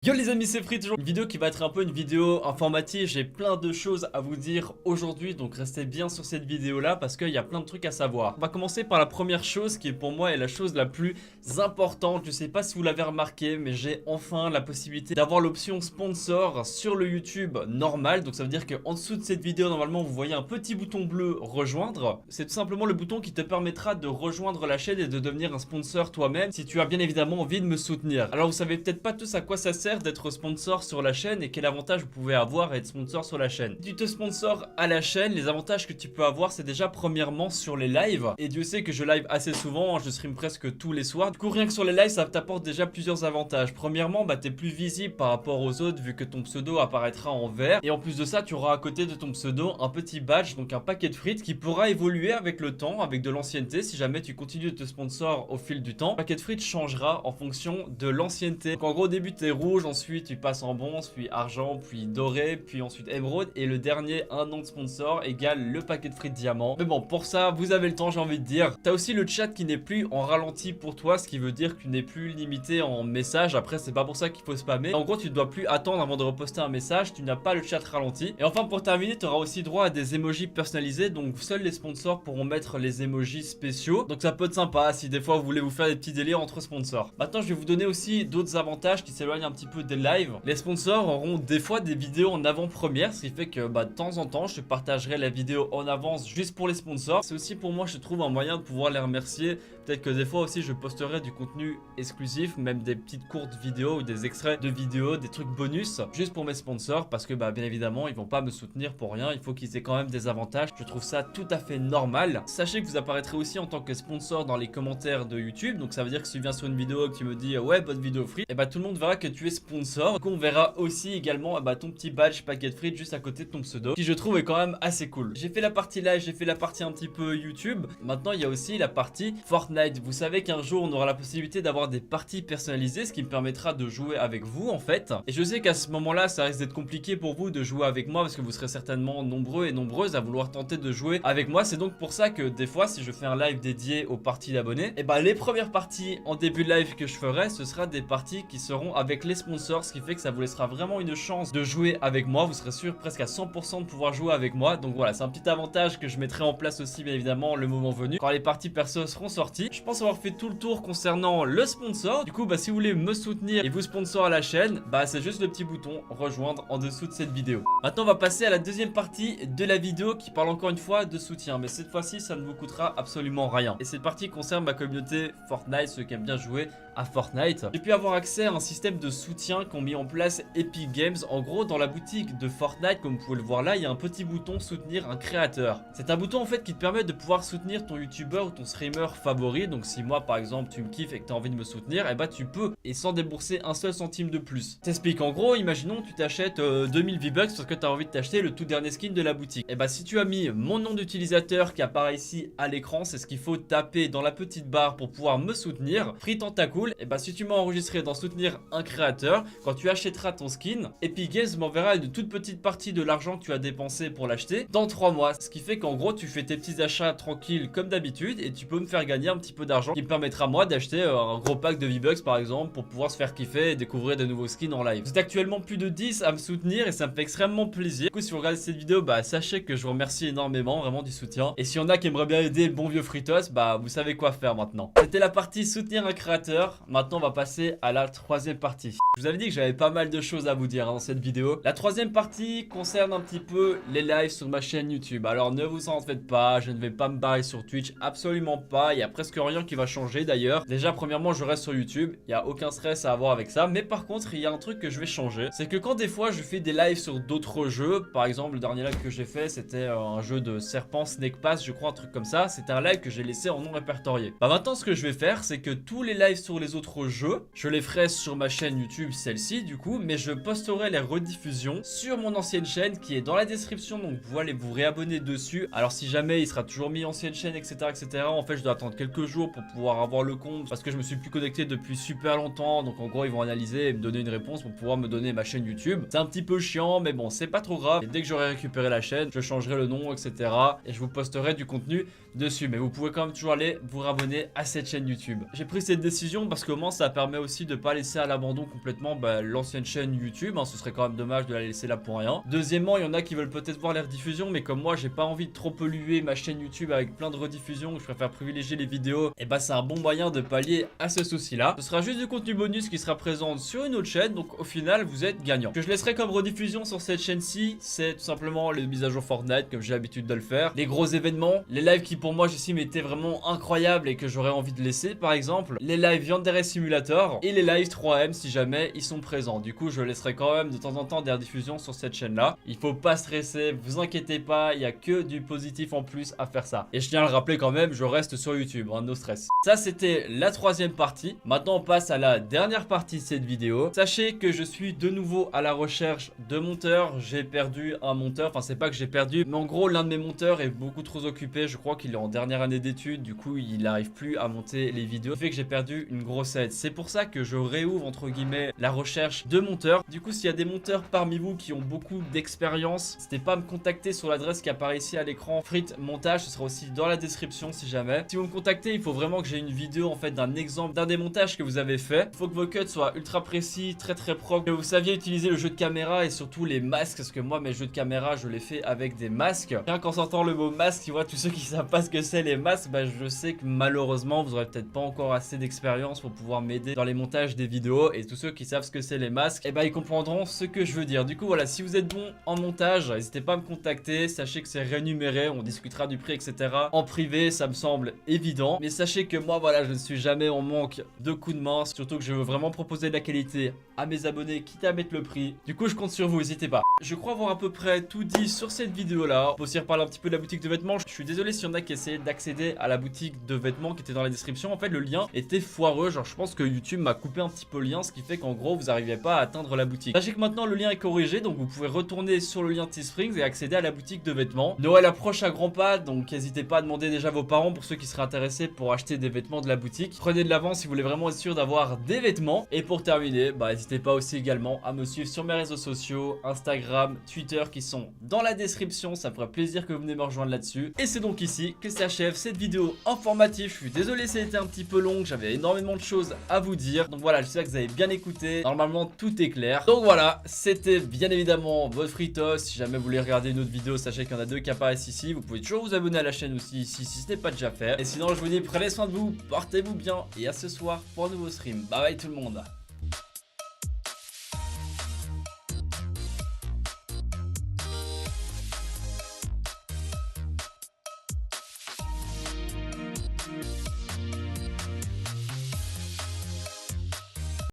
Yo les amis, c'est Free, toujours une vidéo qui va être un peu une vidéo informative. J'ai plein de choses à vous dire aujourd'hui, donc restez bien sur cette vidéo là parce qu'il y a plein de trucs à savoir. On va commencer par la première chose qui est pour moi est la chose la plus importante. Je sais pas si vous l'avez remarqué, mais j'ai enfin la possibilité d'avoir l'option sponsor sur le YouTube normal. Donc ça veut dire qu'en dessous de cette vidéo, normalement vous voyez un petit bouton bleu rejoindre. C'est tout simplement le bouton qui te permettra de rejoindre la chaîne et de devenir un sponsor toi-même si tu as bien évidemment envie de me soutenir. Alors vous savez peut-être pas tous à quoi ça sert d'être sponsor sur la chaîne et quel avantage vous pouvez avoir à être sponsor sur la chaîne. Si tu te sponsor à la chaîne, les avantages que tu peux avoir, c'est déjà premièrement sur les lives. Et Dieu sait que je live assez souvent, je stream presque tous les soirs. Du coup, rien que sur les lives, ça t'apporte déjà plusieurs avantages. Premièrement, t'es plus visible par rapport aux autres vu que ton pseudo apparaîtra en vert. Et en plus de ça, tu auras à côté de ton pseudo un petit badge, donc un paquet de frites qui pourra évoluer avec le temps, avec de l'ancienneté. Si jamais tu continues de te sponsor au fil du temps, le paquet de frites changera en fonction de l'ancienneté. Donc en gros, au début, t'es rouge, ensuite tu passes en bronze, puis argent, puis doré, puis ensuite émeraude. Et le dernier, un an de sponsor égale le paquet de frites diamant. Mais bon, pour ça, vous avez le temps, j'ai envie de dire. T'as aussi le chat qui n'est plus en ralenti pour toi, ce qui veut dire que tu n'es plus limité en messages. Après, c'est pas pour ça qu'il faut spammer. En gros, tu ne dois plus attendre avant de reposter un message. Tu n'as pas le chat ralenti. Et enfin, pour terminer, tu auras aussi droit à des emojis personnalisés. Donc, seuls les sponsors pourront mettre les emojis spéciaux. Donc, ça peut être sympa si des fois vous voulez vous faire des petits délires entre sponsors. Maintenant, je vais vous donner aussi d'autres avantages qui s'éloignent un petit peu des lives. Les sponsors auront des fois des vidéos en avant-première, ce qui fait que de temps en temps, je partagerai la vidéo en avance juste pour les sponsors. C'est aussi pour moi, je trouve, un moyen de pouvoir les remercier. Peut-être que des fois aussi, je posterai du contenu exclusif, même des petites courtes vidéos ou des extraits de vidéos, des trucs bonus, juste pour mes sponsors, parce que bien évidemment, ils vont pas me soutenir pour rien. Il faut qu'ils aient quand même des avantages. Je trouve ça tout à fait normal. Sachez que vous apparaîtrez aussi en tant que sponsor dans les commentaires de YouTube. Donc ça veut dire que si tu viens sur une vidéo et que tu me dis ouais, bonne vidéo free, et tout le monde verra que tu es sponsor. Donc on verra aussi également ton petit badge paquet de frites juste à côté de ton pseudo, qui je trouve est quand même assez cool. J'ai fait la partie live, j'ai fait la partie un petit peu YouTube. Maintenant il y a aussi la partie Fortnite. Vous savez qu'un jour on aura la possibilité d'avoir des parties personnalisées, ce qui me permettra de jouer avec vous en fait. Et je sais qu'à ce moment là ça risque d'être compliqué pour vous de jouer avec moi parce que vous serez certainement nombreux et nombreuses à vouloir tenter de jouer avec moi. C'est donc pour ça que des fois si je fais un live dédié aux parties d'abonnés, et les premières parties en début de live que je ferai, ce sera des parties qui seront avec les sponsors, ce qui fait que ça vous laissera vraiment une chance de jouer avec moi. Vous serez sûr presque à 100% de pouvoir jouer avec moi. Donc voilà, c'est un petit avantage que je mettrai en place aussi bien évidemment le moment venu, quand les parties perso seront sorties. Je pense avoir fait tout le tour concernant le sponsor. Du coup si vous voulez me soutenir et vous sponsor à la chaîne, c'est juste le petit bouton rejoindre en dessous de cette vidéo. Maintenant on va passer à la deuxième partie de la vidéo qui parle encore une fois de soutien, mais cette fois-ci ça ne vous coûtera absolument rien. Et cette partie concerne ma communauté Fortnite, ceux qui aiment bien jouer à Fortnite. J'ai pu avoir accès à un système de soutien qu'ont mis en place Epic Games. En gros, dans la boutique de Fortnite, comme vous pouvez le voir là, il y a un petit bouton soutenir un créateur. C'est un bouton en fait qui te permet de pouvoir soutenir ton youtubeur ou ton streamer favori. Donc si moi par exemple tu me kiffes et que tu as envie de me soutenir, tu peux, et sans débourser un seul centime de plus. T'explique en gros, imaginons tu t'achètes 2000 V-Bucks parce que tu as envie de t'acheter le tout dernier skin de la boutique. Et si tu as mis mon nom d'utilisateur qui apparaît ici à l'écran, c'est ce qu'il faut taper dans la petite barre pour pouvoir me soutenir. Free Tentacool, et si tu m'as enregistré dans soutenir un créateur, quand tu achèteras ton skin, Epic Games m'enverra une toute petite partie de l'argent que tu as dépensé pour l'acheter dans 3 mois. Ce qui fait qu'en gros tu fais tes petits achats tranquilles comme d'habitude et tu peux me faire gagner un petit peu d'argent qui me permettra moi d'acheter un gros pack de V-Bucks par exemple pour pouvoir se faire kiffer et découvrir de nouveaux skins en live. Vous êtes actuellement plus de 10 à me soutenir et ça me fait extrêmement plaisir. Du coup si vous regardez cette vidéo, sachez que je vous remercie énormément, vraiment du soutien. Et s'il y en a qui aimeraient bien aider le bon vieux Fritos, vous savez quoi faire maintenant. C'était la partie soutenir un créateur. Maintenant on va passer à la troisième partie. Je vous avais dit que j'avais pas mal de choses à vous dire dans cette vidéo. La troisième partie concerne un petit peu les lives sur ma chaîne YouTube. Alors ne vous en faites pas, je ne vais pas me barrer sur Twitch, absolument pas. Il y a presque rien qui va changer d'ailleurs. Déjà premièrement je reste sur YouTube, il n'y a aucun stress à avoir avec ça. Mais par contre il y a un truc que je vais changer. C'est que quand des fois je fais des lives sur d'autres jeux, par exemple le dernier live que j'ai fait c'était un jeu de serpent Snake Pass, je crois, un truc comme ça. C'était un live que j'ai laissé en non répertorié. Maintenant ce que je vais faire c'est que tous les lives sur les autres jeux, je les ferai sur ma chaîne YouTube, celle-ci du coup, mais je posterai les rediffusions sur mon ancienne chaîne qui est dans la description, donc vous allez vous réabonner dessus. Alors si jamais il sera toujours mis ancienne chaîne etc, en fait je dois attendre quelques jours pour pouvoir avoir le compte parce que je me suis plus connecté depuis super longtemps. Donc en gros ils vont analyser et me donner une réponse pour pouvoir me donner ma chaîne YouTube. C'est un petit peu chiant mais bon c'est pas trop grave, et dès que j'aurai récupéré la chaîne je changerai le nom etc et je vous posterai du contenu dessus. Mais vous pouvez quand même toujours aller vous abonner à cette chaîne YouTube. J'ai pris cette décision parce qu'au moins ça permet aussi de pas laisser à l'abandon complètement l'ancienne chaîne YouTube, hein, ce serait quand même dommage de la laisser là pour rien. Deuxièmement, il y en a qui veulent peut-être voir les rediffusions, mais comme moi j'ai pas envie de trop polluer ma chaîne YouTube avec plein de rediffusions, je préfère privilégier les vidéos, et c'est un bon moyen de pallier à ce souci là. Ce sera juste du contenu bonus qui sera présent sur une autre chaîne, donc au final vous êtes gagnant. Ce que je laisserai comme rediffusion sur cette chaîne-ci, c'est tout simplement les mises à jour Fortnite comme j'ai l'habitude de le faire, les gros événements, les lives qui pour moi j'estime étaient vraiment incroyables et que j'aurais envie de laisser, par exemple les lives Yandere Simulator et les lives 3M si jamais ils sont présents. Du coup je laisserai quand même de temps en temps des rediffusions sur cette chaîne là. Il faut pas stresser, vous inquiétez pas, il y a que du positif en plus à faire ça. Et je tiens à le rappeler quand même, je reste sur YouTube, hein, no stress. Ça c'était la troisième partie. Maintenant on passe à la dernière partie de cette vidéo. Sachez que je suis de nouveau à la recherche de monteurs. J'ai perdu un monteur, enfin c'est pas que j'ai perdu, mais en gros l'un de mes monteurs est beaucoup trop occupé. Je crois qu'il est en dernière année d'études, du coup il n'arrive plus à monter les vidéos, ce qui fait que j'ai perdu une grosse aide. C'est pour ça que je réouvre entre guillemets la recherche de monteurs. Du coup s'il y a des monteurs parmi vous qui ont beaucoup d'expérience, n'hésitez pas à me contacter sur l'adresse qui apparaît ici à l'écran, Frites Montage, ce sera aussi dans la description si jamais. Si vous me contactez, il faut vraiment que j'ai une vidéo en fait d'un exemple d'un des montages que vous avez fait. Il faut que vos cuts soient ultra précis, très propres, que vous saviez utiliser le jeu de caméra et surtout les masques, parce que moi mes jeux de caméra je les fais avec des masques. Rien qu'en sortant le mot masque, tu vois, tous ceux qui savent pas ce que c'est les masques, je sais que malheureusement vous aurez peut-être pas encore assez d'expérience pour pouvoir m'aider dans les montages des vidéos, et tous ceux qui savent ce que c'est les masques, ils comprendront ce que je veux dire. Du coup voilà, si vous êtes bon en montage, n'hésitez pas à me contacter, sachez que c'est rémunéré, on discutera du prix etc. en privé, ça me semble évident, mais sachez que moi voilà, je ne suis jamais en manque de coups de main, surtout que je veux vraiment proposer de la qualité à mes abonnés, quitte à mettre le prix. Du coup je compte sur vous, n'hésitez pas. Je crois avoir à peu près tout dit sur cette vidéo là. On peut aussi reparler un petit peu de la boutique de vêtements. Je suis désolé s'il y en a qui essayaient d'accéder à la boutique de vêtements qui était dans la description. En fait le lien était foireux, genre je pense que YouTube m'a coupé un petit peu le lien, ce qui fait qu'en gros vous n'arrivez pas à atteindre la boutique. Sachez que maintenant le lien est corrigé, donc vous pouvez retourner sur le lien Teesprings et accéder à la boutique de vêtements. Noël approche à grands pas, donc n'hésitez pas à demander déjà vos parents pour ceux qui seraient intéressés pour acheter des vêtements de la boutique. Prenez de l'avance si vous voulez vraiment être sûr d'avoir des vêtements. Et pour terminer, n'hésitez pas aussi également à me suivre sur mes réseaux sociaux, Instagram, Twitter qui sont dans la description. Ça me ferait plaisir que vous venez me rejoindre là-dessus. Et c'est donc ici que s'achève cette vidéo informative. Je suis désolé si elle était un petit peu longue, j'avais énormément de choses à vous dire. Donc voilà, j'espère que vous avez bien écouté. Normalement tout est clair. Donc voilà, c'était bien évidemment votre Fritos. Si jamais vous voulez regarder une autre vidéo, sachez qu'il y en a deux qui apparaissent ici. Vous pouvez toujours vous abonner à la chaîne aussi ici si ce n'est pas déjà fait. Et sinon je vous dis prenez soin de vous, portez-vous bien et à ce soir pour un nouveau stream. Bye bye tout le monde.